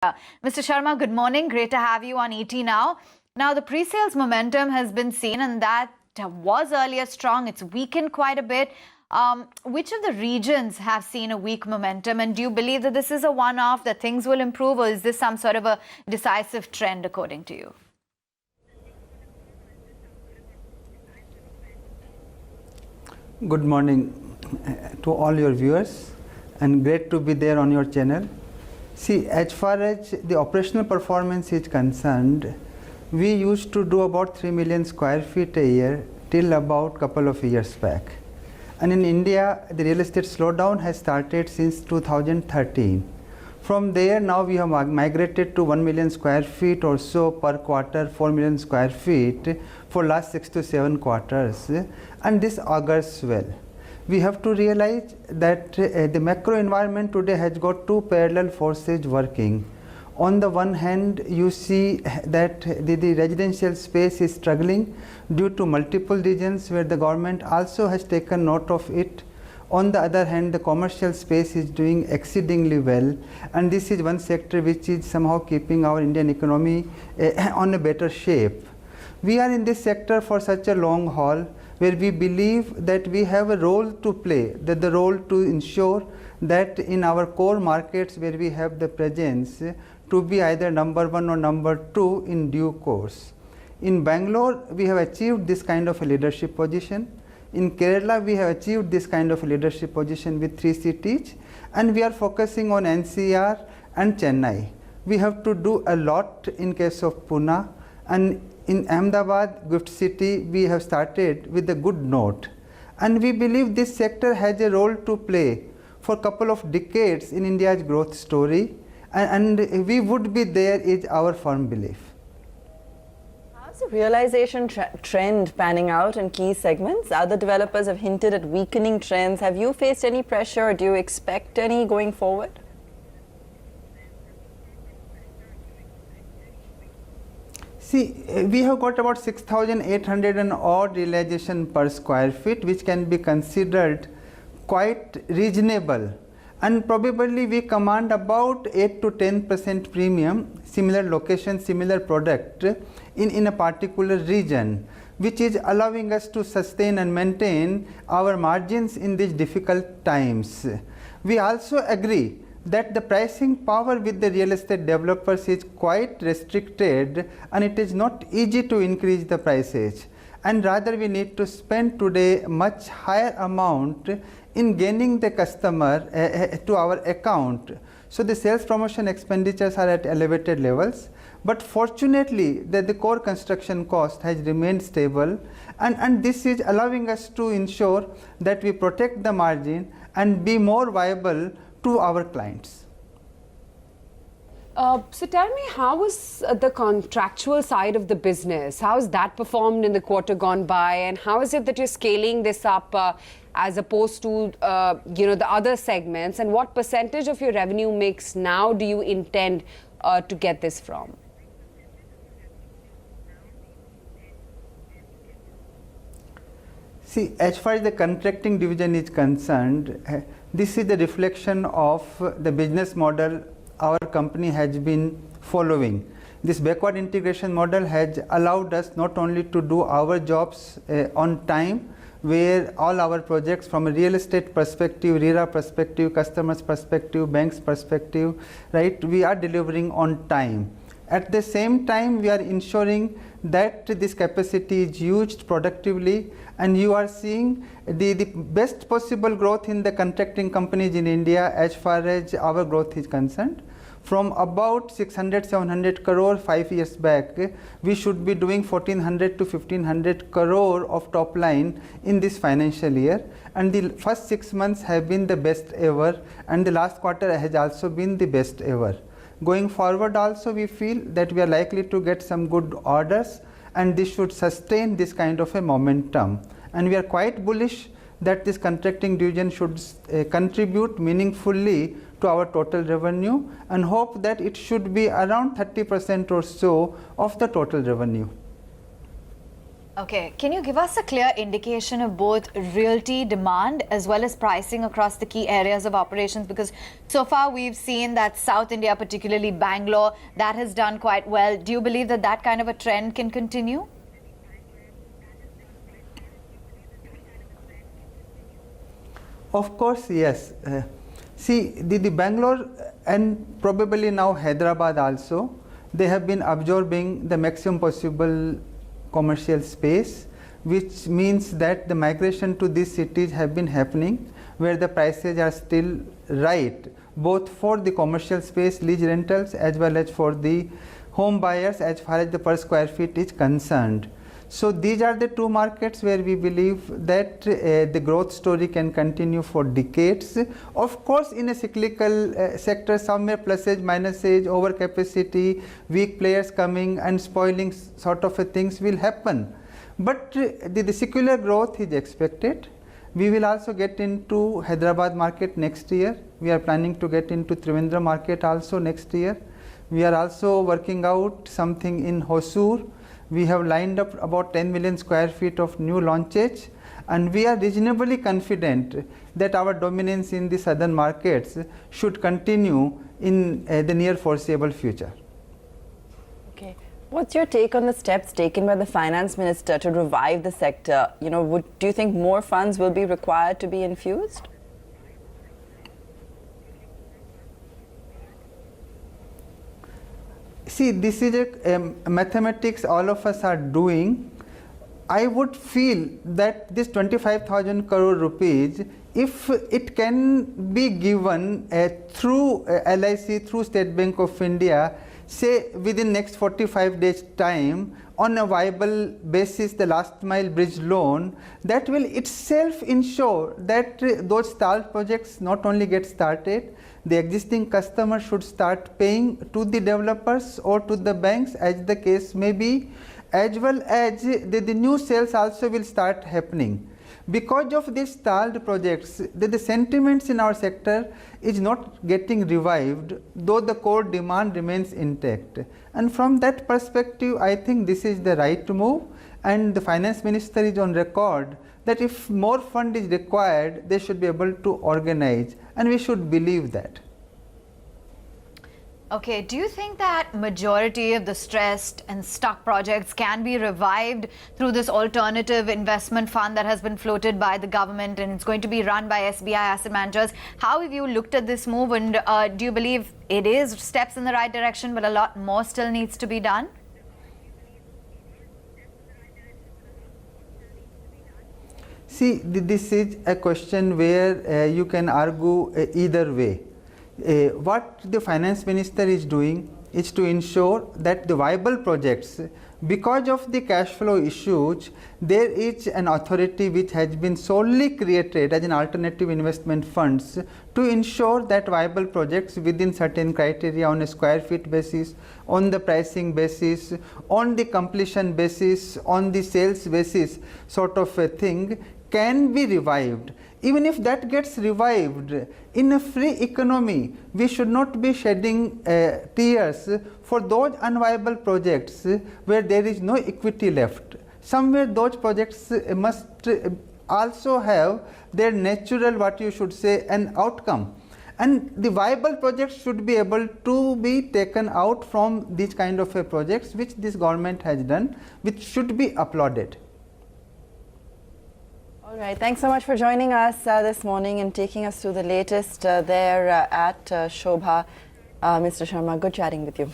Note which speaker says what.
Speaker 1: Mr. Sharma, good morning. Great to have you on ET Now. Now, the pre-sales momentum has been seen, and that was earlier strong. It's weakened quite a bit. Which of the regions have seen a weak momentum, and do you believe that this is a one-off, that things will improve, or is this some sort of a decisive trend according to you?
Speaker 2: Good morning to all your viewers, and great to be there on your channel. See, as far as the operational performance is concerned, we used to do about 3 million square feet a year till about couple of years back. And in India, the real estate slowdown has started since 2013. From there, now we have migrated to 1 million square feet or so per quarter, 4 million square feet for last 6 to 7 quarters, and this augurs well. We have to realize that the macro environment today has got two parallel forces working. On the one hand, you see that the residential space is struggling due to multiple reasons where the government also has taken note of it. On the other hand, the commercial space is doing exceedingly well, and this is one sector which is somehow keeping our Indian economy on a better shape. We are in this sector for such a long haul, where we believe that we have a role to play, that the role to ensure that in our core markets where we have the presence, to be either number 1 or number 2 in due course. In Bangalore, we have achieved this kind of a leadership position. In Kerala, we have achieved this kind of a leadership position with 3 cities, and we are focusing on NCR and Chennai. We have to do a lot in case of Pune, and in Ahmedabad, gift city, we have started with a good note. And we believe this sector has a role to play for a couple of decades in India's growth story, and we would be there is our firm belief.
Speaker 3: How's the realization trend panning out in key segments? Other developers have hinted at weakening trends. Have you faced any pressure, or do you expect any going forward?
Speaker 2: See, we have got about 6,800 and odd realization per square feet, which can be considered quite reasonable, and probably we command about 8 to 10% premium, similar location, similar product in a particular region, which is allowing us to sustain and maintain our margins in these difficult times. We also agree that the pricing power with the real estate developers is quite restricted, and it is not easy to increase the prices, and rather we need to spend today much higher amount in gaining the customer to our account. So the sales promotion expenditures are at elevated levels, but fortunately that the core construction cost has remained stable, and this is allowing us to ensure that we protect the margin and be more viable to our clients.
Speaker 4: So tell me, how was the contractual side of the business? How has that performed in the quarter gone by, and how is it that you're scaling this up as opposed to the other segments, and what percentage of your revenue mix now do you intend to get this from?
Speaker 2: See, as far as the contracting division is concerned, this is the reflection of the business model our company has been following. This backward integration model has allowed us not only to do our jobs on time, where all our projects from a real estate perspective, RERA perspective, customers perspective, banks perspective, right, we are delivering on time. At the same time, we are ensuring that this capacity is used productively, and you are seeing the best possible growth in the contracting companies in India as far as our growth is concerned. From about 600-700 crore 5 years back, we should be doing 1400 to 1500 crore of top line in this financial year, and the first 6 months have been the best ever, and the last quarter has also been the best ever. Going forward also, we feel that we are likely to get some good orders, and this should sustain this kind of a momentum, and we are quite bullish that this contracting division should contribute meaningfully to our total revenue, and hope that it should be around 30% or so of the total revenue.
Speaker 1: Okay, can you give us a clear indication of both realty demand as well as pricing across the key areas of operations? Because so far we've seen that South India, particularly Bangalore, that has done quite well. Do you believe that that kind of a trend can continue?
Speaker 2: Of course, yes. See, the Bangalore and probably now Hyderabad also, they have been absorbing the maximum possible commercial space, which means that the migration to these cities have been happening where the prices are still right, both for the commercial space lease rentals as well as for the home buyers as far as the per square feet is concerned. So these are the two markets where we believe that the growth story can continue for decades. Of course, in a cyclical sector, somewhere pluses, minuses, overcapacity, weak players coming and spoiling sort of things will happen. But the secular growth is expected. We will also get into Hyderabad market next year. We are planning to get into Trivandrum market also next year. We are also working out something in Hosur. We have lined up about 10 million square feet of new launches, and we are reasonably confident that our dominance in the southern markets should continue in the near foreseeable future.
Speaker 3: Okay. What's your take on the steps taken by the finance minister to revive the sector? You know, do you think more funds will be required to be infused?
Speaker 2: See, this is a mathematics all of us are doing. I would feel that this 25,000 crore rupees, if it can be given through LIC, through State Bank of India, say within next 45 days time, on a viable basis, the last mile bridge loan, that will itself ensure that those stalled projects not only get started, the existing customers should start paying to the developers or to the banks as the case may be, as well as the new sales also will start happening. Because of these stalled projects, the sentiments in our sector is not getting revived, though the core demand remains intact. And from that perspective, I think this is the right move, and the finance minister is on record that if more fund is required, they should be able to organize, and we should believe that.
Speaker 1: Okay, do you think that majority of the stressed and stuck projects can be revived through this alternative investment fund that has been floated by the government and it's going to be run by SBI Asset Managers? How have you looked at this move, and do you believe it is steps in the right direction but a lot more still needs to be done?
Speaker 2: See, this is a question where you can argue either way. What the finance minister is doing is to ensure that the viable projects, because of the cash flow issues, there is an authority which has been solely created as an alternative investment funds to ensure that viable projects within certain criteria on a square feet basis, on the pricing basis, on the completion basis, on the sales basis sort of a thing can be revived. Even if that gets revived, in a free economy, we should not be shedding tears for those unviable projects where there is no equity left. Somewhere those projects must also have their natural, what you should say, an outcome. And the viable projects should be able to be taken out from these kind of projects, which this government has done, which should be applauded.
Speaker 3: All right, thanks so much for joining us this morning and taking us through the latest there at Sobha. Mr. Sharma, good chatting with you.